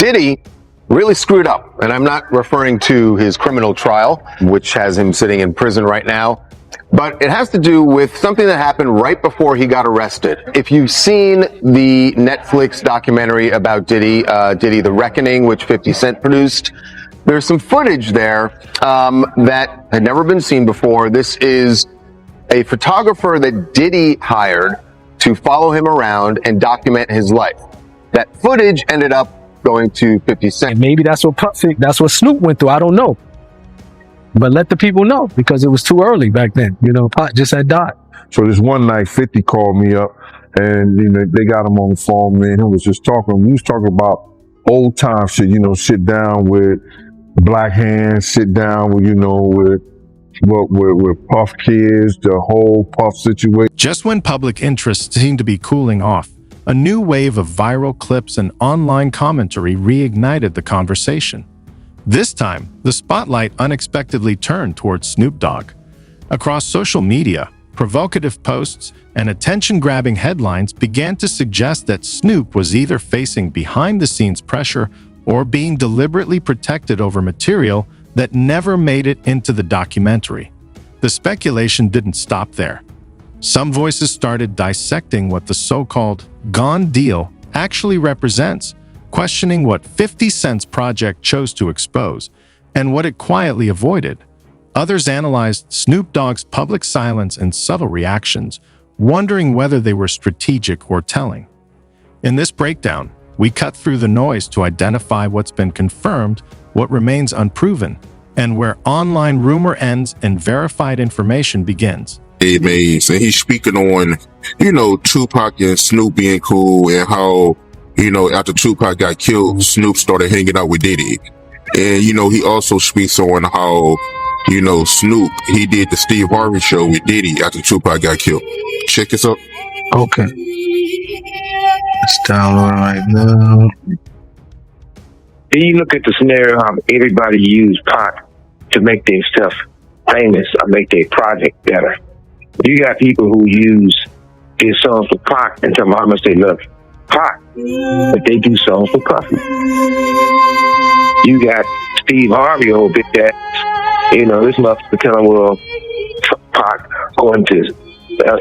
Diddy really screwed up, and I'm not referring to his criminal trial, which has him sitting in prison right now, but it has to do with something that happened right before he got arrested. If you've seen the Netflix documentary about Diddy, The Reckoning, which 50 Cent produced, there's some footage there that had never been seen before. This is a photographer that Diddy hired to follow him around and document his life. That footage ended up going to 50 Cent. And maybe that's what Snoop went through. I don't know. But let the people know, because it was too early back then. You know, Pac just had died. So this one night, 50 called me up, and they got him on the phone, man. He was just talking. We was talking about old time shit. Sit down with Black Hands, sit down with with Puff kids, the whole Puff situation. Just when public interest seemed to be cooling off, a new wave of viral clips and online commentary reignited the conversation. This time, the spotlight unexpectedly turned towards Snoop Dogg. Across social media, provocative posts and attention-grabbing headlines began to suggest that Snoop was either facing behind-the-scenes pressure or being deliberately protected over material that never made it into the documentary. The speculation didn't stop there. Some voices started dissecting what the so-called gone deal actually represents, questioning what 50 Cent's project chose to expose and what it quietly avoided. Others analyzed Snoop Dogg's public silence and subtle reactions, wondering whether they were strategic or telling. In this breakdown, we cut through the noise to identify what's been confirmed, what remains unproven, and where online rumor ends and verified information begins. And he's speaking on, Tupac and Snoop being cool, and how, after Tupac got killed, Snoop started hanging out with Diddy. And, he also speaks on how, Snoop, he did the Steve Harvey show with Diddy after Tupac got killed. Check this out. Okay. It's downloading right now. Then you look at the scenario how everybody used Pac to make their stuff famous or make their project better. You got people who use their songs for Pac and tell them how much they love Pac, but they do songs for Puffy. You got Steve Harvey a whole bit that, this motherfucker telling, well, Pac going to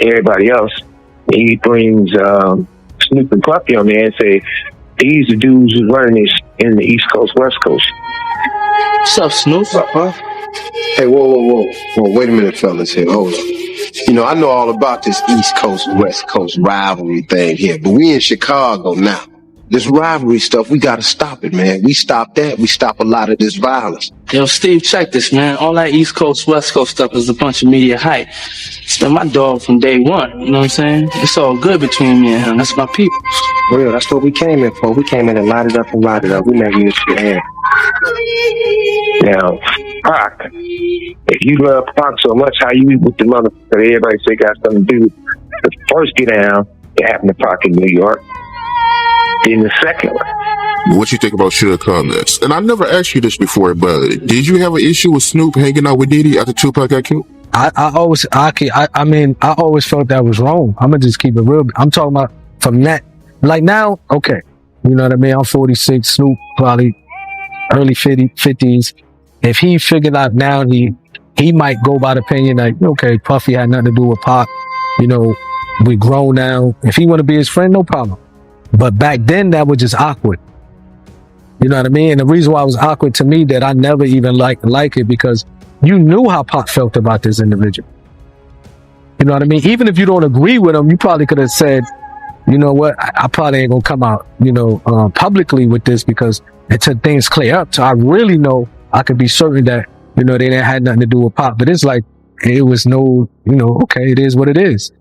everybody else. He brings Snoop and Puffy on there and say, these are dudes who's running this in the East Coast, West Coast. What's up, Snoop? What's up, Puff? Hey, whoa. Wait a minute, fellas here. Hold on. I know all about this East Coast, West Coast rivalry thing here, but we in Chicago now. This rivalry stuff, we gotta stop it, man. We stop that, we stop a lot of this violence. Yo, Steve, check this, man. All that East Coast, West Coast stuff is a bunch of media hype. It's been my dog from day one, you know what I'm saying? It's all good between me and him. That's my people. Real, that's what we came in for. We came in and light it up and ride it up. We never used your hand. Now, Pac, if you love Pac so much, how you with the motherfucker that everybody say got something to do with the first get down that happened to Pac in New York, then the second one. What you think about Suge comments? And I never asked you this before, but did you have an issue with Snoop hanging out with Diddy after Tupac got killed? I always felt that was wrong. I'm gonna just keep it real. I'm talking about from that, like now, okay. You know what I mean? I'm 46, Snoop probably early 50s. If he figured out now, he might go by the opinion like, okay, Puffy had nothing to do with Pac. We grown now. If he want to be his friend, no problem. But back then, that was just awkward. You know what I mean? And the reason why it was awkward to me that I never even like it because you knew how Pac felt about this individual. You know what I mean? Even if you don't agree with him, you probably could have said, you know what, I probably ain't gonna come out, publicly with this because until things clear up. So I really know I could be certain that, they didn't have nothing to do with Pac. But it's like, it was no, okay, it is what it is.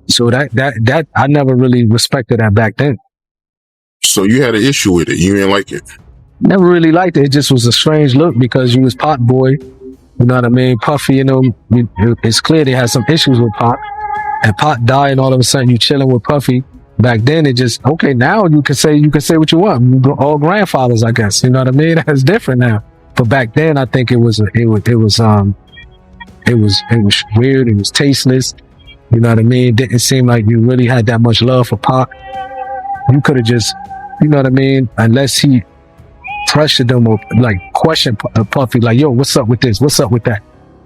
So that I never really respected that back then. So you had an issue with it. You didn't like it. Never really liked it. It just was a strange look because you was Pac boy. You know what I mean? Puffy, it's clear they had some issues with Pac. And Pac died and all of a sudden you chilling with Puffy. Back then it just, okay, now you can say what you want. All grandfathers, I guess. You know what I mean? That's different now. But back then I think it was weird, it was tasteless. You know what I mean? It didn't seem like you really had that much love for Pac. You could have just, you know what I mean? Unless he pressure them or like question Puffy, like, yo, what's up with this? What's up with that?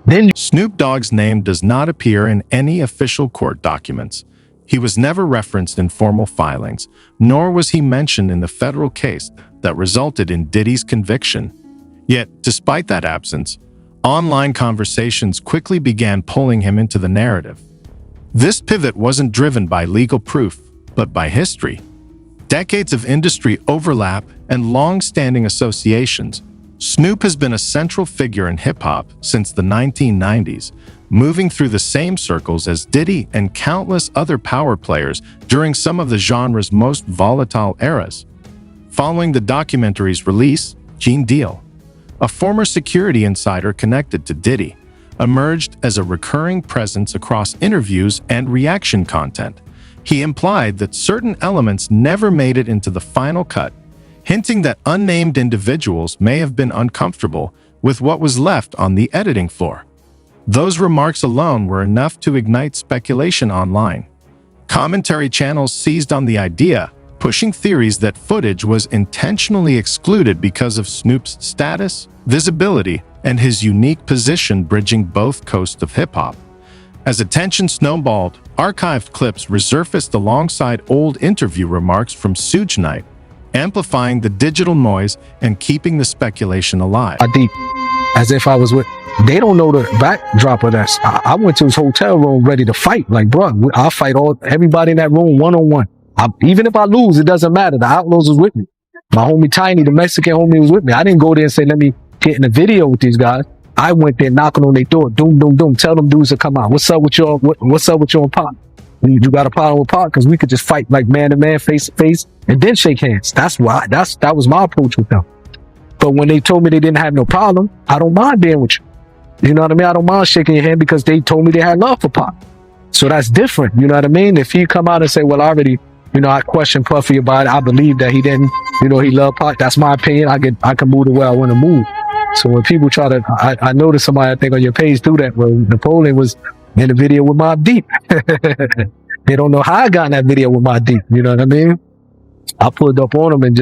Then Snoop Dogg's name does not appear in any official court documents. He was never referenced in formal filings, nor was he mentioned in the federal case that resulted in Diddy's conviction. Yet, despite that absence, online conversations quickly began pulling him into the narrative. This pivot wasn't driven by legal proof, but by history. Decades of industry overlap and long-standing associations. Snoop has been a central figure in hip-hop since the 1990s, moving through the same circles as Diddy and countless other power players during some of the genre's most volatile eras. Following the documentary's release, Gene Deal, a former security insider connected to Diddy, emerged as a recurring presence across interviews and reaction content. He implied that certain elements never made it into the final cut, hinting that unnamed individuals may have been uncomfortable with what was left on the editing floor. Those remarks alone were enough to ignite speculation online. Commentary channels seized on the idea, pushing theories that footage was intentionally excluded because of Snoop's status, visibility, and his unique position bridging both coasts of hip-hop. As attention snowballed, archived clips resurfaced alongside old interview remarks from Suge Knight, amplifying the digital noise and keeping the speculation alive. Deep, as if I was with. They don't know the backdrop of that. I went to his hotel room ready to fight. Like, bro, I'll fight everybody in that room one-on-one. Even if I lose, it doesn't matter. The Outlaws was with me. My homie Tiny, the Mexican homie, was with me. I didn't go there and say, let me get in a video with these guys. I went there knocking on their door. Doom, doom, doom. Tell them dudes to come out. What's up with your, what's up with your Pac? You got a problem with Pac? Because we could just fight like man to man, face to face, and then shake hands. That was my approach with them. But when they told me they didn't have no problem, I don't mind being with you. You know what I mean? I don't mind shaking your hand because they told me they had love for Pac. So that's different. You know what I mean? If he come out and say, well, I already, I questioned Puffy about it. I believe that he didn't, he loved Pac. That's my opinion. I can move the way I want to move. So when people try to, I noticed somebody, I think on your page do that, where Napoleon was in the video with Mobb Deep. They don't know how I got in that video with Mobb Deep. You know what I mean? I pulled up on him and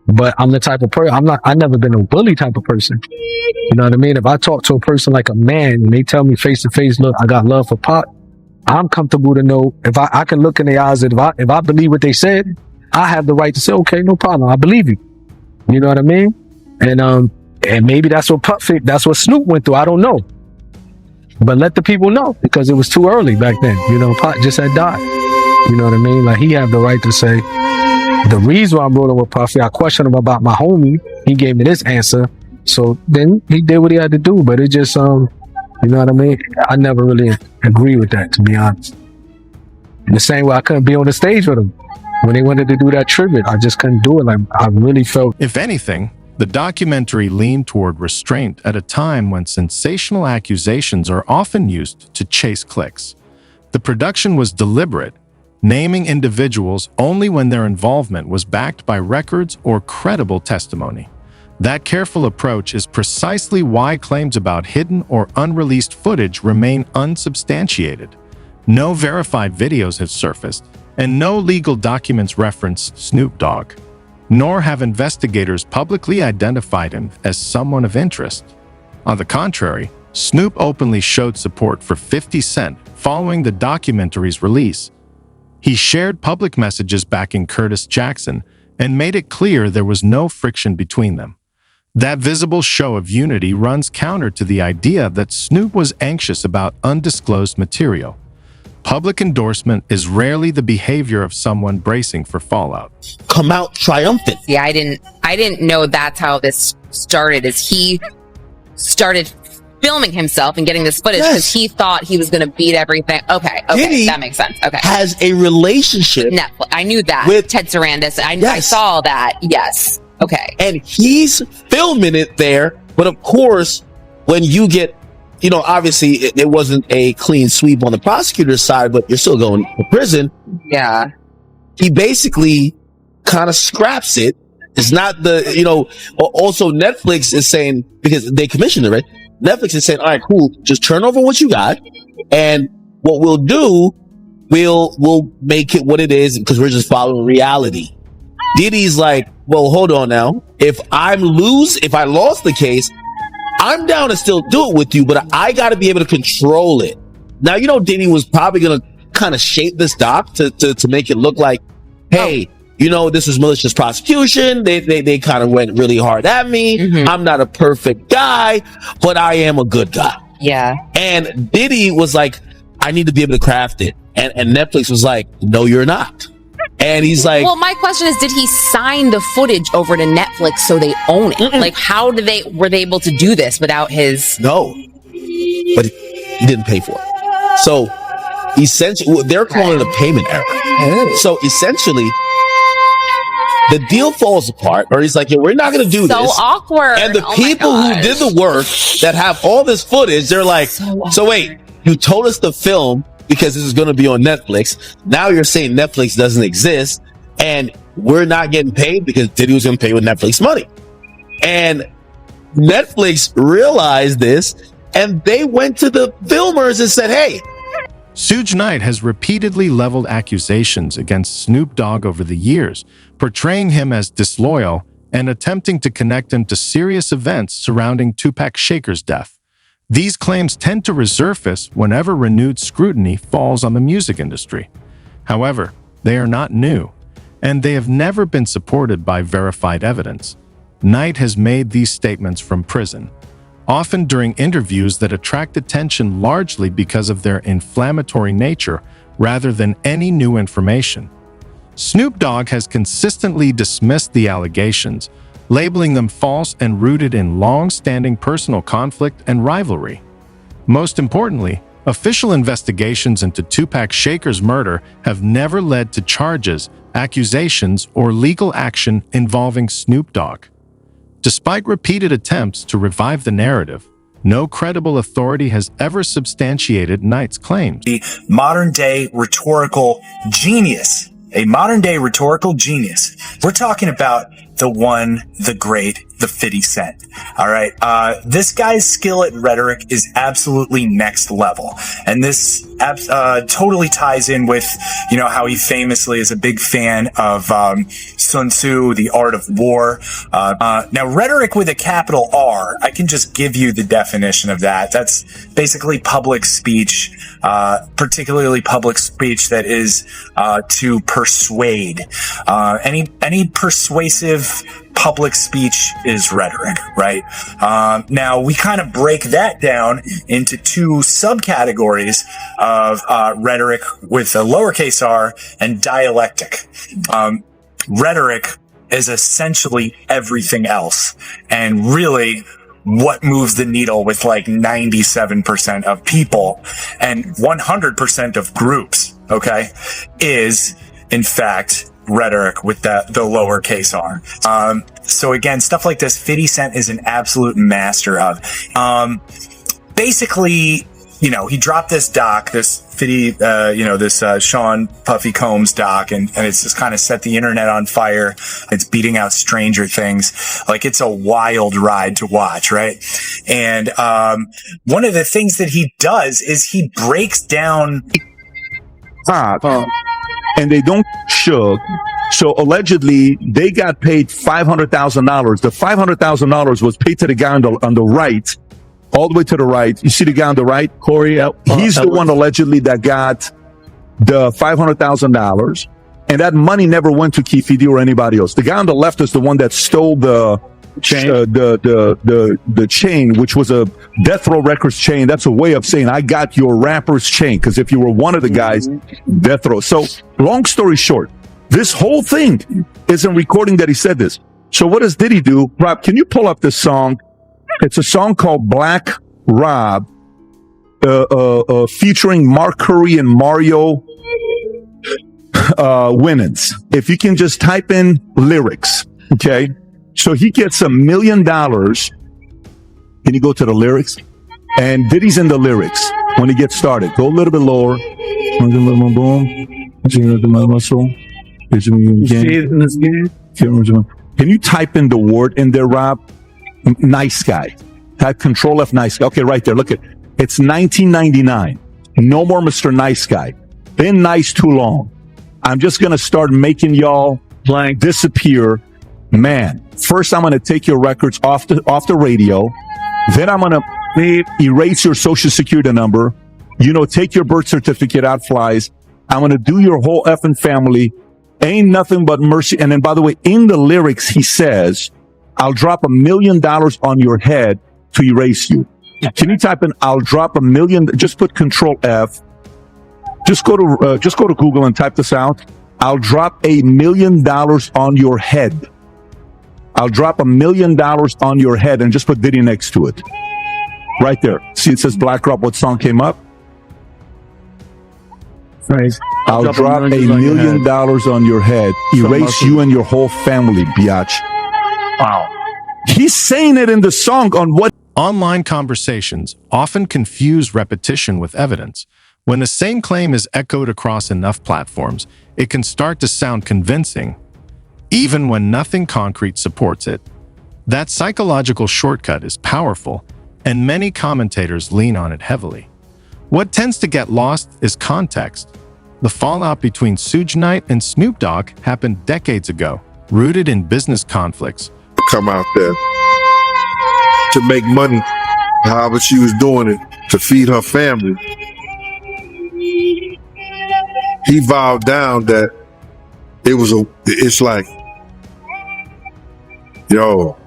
but I'm the type of person, I never been a bully type of person. You know what I mean? If I talk to a person like a man and they tell me face to face, look, I got love for Pac, I'm comfortable to know if I can look in their eyes and if I believe what they said, I have the right to say, okay, no problem. I believe you. You know what I mean? And maybe that's what Snoop went through. I don't know. But let the people know, because it was too early back then. Pac just had died. You know what I mean? Like, he had the right to say, the reason why I'm rolling with Puffy, I questioned him about my homie. He gave me this answer. So then he did what he had to do. But it just, you know what I mean? I never really agree with that, to be honest. In the same way I couldn't be on the stage with him. When they wanted to do that tribute, I just couldn't do it. Like, I really felt. If anything, the documentary leaned toward restraint at a time when sensational accusations are often used to chase clicks. The production was deliberate, naming individuals only when their involvement was backed by records or credible testimony. That careful approach is precisely why claims about hidden or unreleased footage remain unsubstantiated. No verified videos have surfaced, and no legal documents reference Snoop Dogg. Nor have investigators publicly identified him as someone of interest. On the contrary, Snoop openly showed support for 50 Cent following the documentary's release. He shared public messages backing Curtis Jackson and made it clear there was no friction between them. That visible show of unity runs counter to the idea that Snoop was anxious about undisclosed material. Public endorsement is rarely the behavior of someone bracing for fallout. Come out triumphant. Yeah, I didn't know that's how this started. Is he started filming himself and getting this footage because he thought he was going to beat everything. Okay, Diddy that makes sense. Okay, has a relationship. Netflix. I knew that with Ted Sarandis. I saw that. Yes. Okay. And he's filming it there, but of course, when you get, obviously it wasn't a clean sweep on the prosecutor's side, but you're still going to prison. Yeah. He basically kind of scraps it. It's not also Netflix is saying, because they commissioned it, right? Netflix is saying, all right, cool. Just turn over what you got. And what we'll do, we'll make it what it is because we're just following reality. Diddy's like, well, hold on now. If I lost the case, I'm down to still do it with you, but I got to be able to control it. Now, you know, Diddy was probably going to kind of shape this doc to make it look like, hey, you know, this was malicious prosecution. They kind of went really hard at me. Mm-hmm. I'm not a perfect guy, but I am a good guy. Yeah. And Diddy was like, I need to be able to craft it. And Netflix was like, no, you're not. And he's like, well, my question is, did he sign the footage over to Netflix so they own it? Mm-mm. Like, how were they able to do this without his? No, but he didn't pay for it. So essentially, they're calling it a payment error. So essentially, the deal falls apart, or he's like, yeah, we're not going to do this. So awkward. And the people who did the work that have all this footage, they're like, so wait, you told us to film because this is going to be on Netflix. Now you're saying Netflix doesn't exist and we're not getting paid because Diddy was going to pay with Netflix money. And Netflix realized this and they went to the filmers and said, hey. Suge Knight has repeatedly leveled accusations against Snoop Dogg over the years, portraying him as disloyal and attempting to connect him to serious events surrounding Tupac Shakur's death. These claims tend to resurface whenever renewed scrutiny falls on the music industry. However, they are not new, and they have never been supported by verified evidence. Knight has made these statements from prison, often during interviews that attract attention largely because of their inflammatory nature rather than any new information. Snoop Dogg has consistently dismissed the allegations, labeling them false and rooted in long-standing personal conflict and rivalry. Most importantly, official investigations into Tupac Shakur's murder have never led to charges, accusations, or legal action involving Snoop Dogg. Despite repeated attempts to revive the narrative, no credible authority has ever substantiated Knight's claims. The modern-day rhetorical genius, a modern-day rhetorical genius. We're talking about the one, the great, the 50 Cent. All right. This guy's skill at rhetoric is absolutely next level. And this totally ties in with, you know, how he famously is a big fan of Sun Tzu, The Art of War. Now, rhetoric with a capital R, I can just give you the definition of that. That's basically public speech, particularly public speech that is to persuade. Any persuasive public speech is rhetoric, right? Now we kind of break that down into two subcategories of rhetoric with a lowercase r and dialectic. Rhetoric is essentially everything else, and really what moves the needle with like 97% of people and 100% of groups, okay, is in fact rhetoric with the lowercase r. So again, stuff like this, 50 Cent is an absolute master of. Basically, you know, he dropped this doc, this 50, this Sean Puffy Combs doc, and it's just kind of set the internet on fire. It's beating out Stranger Things. Like, it's a wild ride to watch, right? And one of the things that he does is he breaks down and they don't shug. So allegedly, they got paid $500,000. The $500,000 was paid to the guy on the right, all the way to the right. You see the guy on the right, Corey? He's the one allegedly that got the $500,000, and that money never went to Keefe or anybody else. The guy on the left is the one that stole the chain, the chain, which was a Death Row Records chain. That's a way of saying I got your rapper's chain, because if you were one of the guys, Death Row. So long story short, this whole thing is a recording that he said this. So what does Diddy do? Rob, can you pull up this song? It's a song called Black Rob, featuring Mark Curry and Mario Winans. If you can just type in lyrics, okay? So he gets $1 million. Can you go to the lyrics? And Diddy's in the lyrics when he gets started. Go a little bit lower. Can you type in the word in there, Rob? Nice guy. Type Control F, nice guy. Okay, right there. Look at it's 1999. No more Mr. Nice Guy. Been nice too long. I'm just gonna start making y'all blank disappear. Man, first I'm going to take your records off the radio. Then I'm going to erase your social security number. Take your birth certificate out flies. I'm going to do your whole effing family. Ain't nothing but mercy. And then, by the way, in the lyrics, he says, I'll drop $1 million on your head to erase you. Can you type in, I'll drop $1 million? Just put Control F. Just go to Google and type this out. I'll drop $1 million on your head. I'll drop $1 million on your head, and just put Diddy next to it. Right there. See, it says Black Rob. What song came up? Right. I'll drop $1 million on your head. Erase you and your whole family, biatch. Wow. He's saying it in the song on what? Online conversations often confuse repetition with evidence. When the same claim is echoed across enough platforms, it can start to sound convincing, even when nothing concrete supports it. That psychological shortcut is powerful, and many commentators lean on it heavily. What tends to get lost is context. The fallout between Suge Knight and Snoop Dogg happened decades ago, rooted in business conflicts. Come out there to make money, however she was doing it, to feed her family. He vowed down that it's like, yo,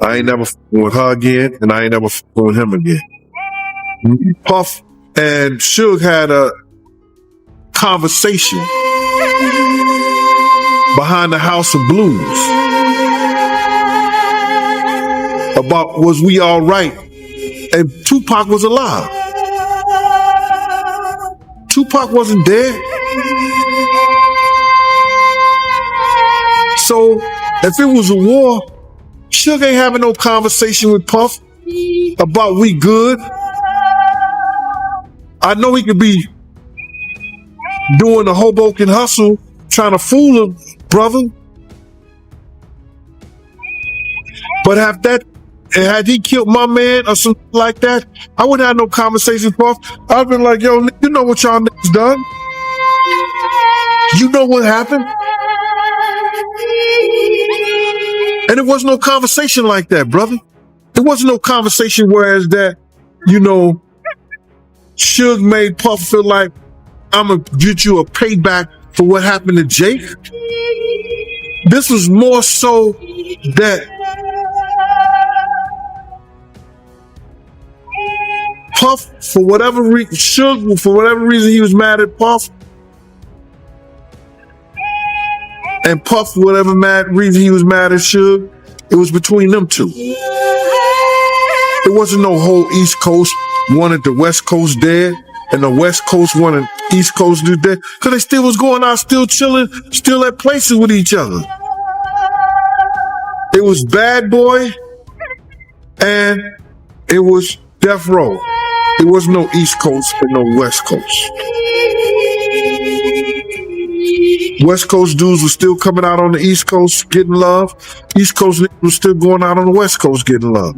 I ain't never f***ing with her again, and I ain't never f***ing with him again. Puff and Suge had a conversation behind the House of Blues about was we all right, and Tupac was alive. Tupac wasn't dead. So if it was a war, Suge ain't having no conversation with Puff about we good. I know he could be doing the Hoboken hustle, trying to fool a brother. But had he killed my man or something like that, I wouldn't have no conversation with Puff. I'd been like, yo, you know what y'all niggas done? You know what happened? And it wasn't no conversation like that, brother. It wasn't no conversation whereas that, Suge made Puff feel like I'm going to get you a payback for what happened to Jake. This was more so that Puff, for whatever reason, Suge, for whatever reason, he was mad at Puff. And Puff, for whatever reason he was mad at Suge, it was between them two. It wasn't no whole East Coast wanted the West Coast dead, and the West Coast wanted East Coast to dead, because they still was going out, still chilling, still at places with each other. It was Bad Boy, and it was Death Row. It was no East Coast and no West Coast. West Coast dudes were still coming out on the East Coast getting love. East Coast niggas was still going out on the West Coast getting love.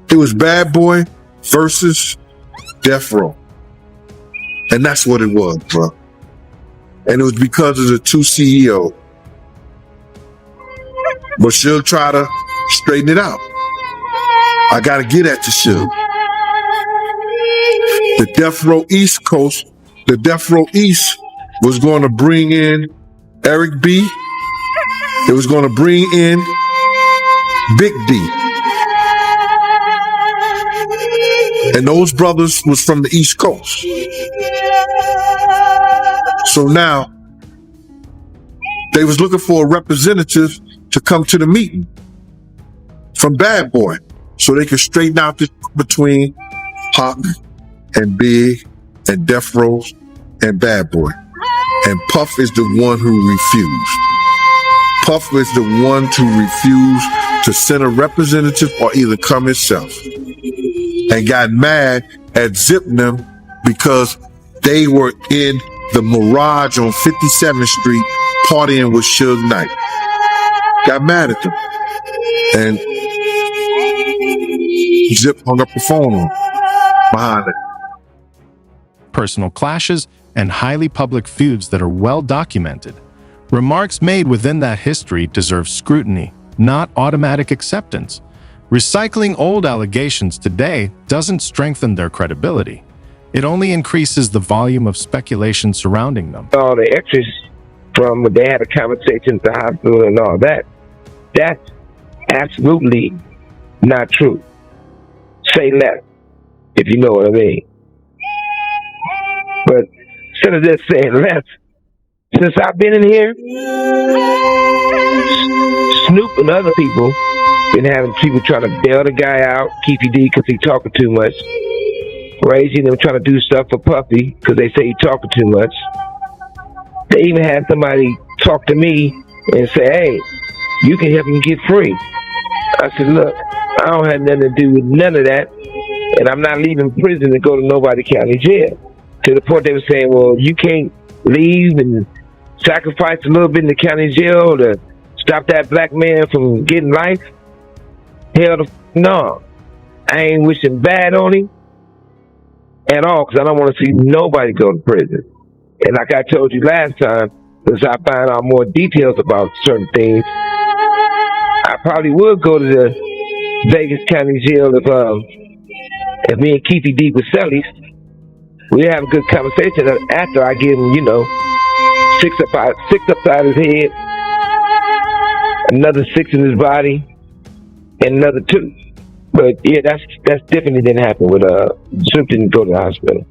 It was Bad Boy versus Death Row. And that's what it was, bro. And it was because of the two CEO. But Suge try to straighten it out. I gotta get at the Suge. The Death Row East Coast, the Death Row East was going to bring in Eric B. It was going to bring in Big D. And those brothers was from the East Coast. So now they was looking for a representative to come to the meeting from Bad Boy so they could straighten out this between Pac and Big and Death Row and Bad Boy. And Puff is the one who refused. Puff is the one to refuse to send a representative or either come himself. And got mad at Zip them because they were in the Mirage on 57th Street partying with Suge Knight. Got mad at them. And Zip hung up the phone on behind it. Personal clashes and highly public feuds that are well documented. Remarks made within that history deserve scrutiny, not automatic acceptance. Recycling old allegations today doesn't strengthen their credibility. It only increases the volume of speculation surrounding them. All the extras from when they had a conversation at the hospital and all that, that's absolutely not true. Say less, if you know what I mean. But instead of just saying less, since I've been in here, Snoop and other people been having people trying to bail the guy out, Keefy D, because he talking too much. Raising them trying to do stuff for Puffy because they say he talking too much. They even had somebody talk to me and say, hey, you can help him get free. I said, look, I don't have nothing to do with none of that, and I'm not leaving prison to go to nobody county jail. To the point they were saying, well, you can't leave and sacrifice a little bit in the county jail to stop that black man from getting life? Hell no. I ain't wishing bad on him at all, because I don't want to see nobody go to prison. And like I told you last time, as I find out more details about certain things, I probably would go to the Vegas County Jail if me and Keefy D was cellies. We have a good conversation after I give him, six upside his head, another 6 in his body, and another 2. But yeah, that's different. It didn't happen with Snoop didn't go to the hospital.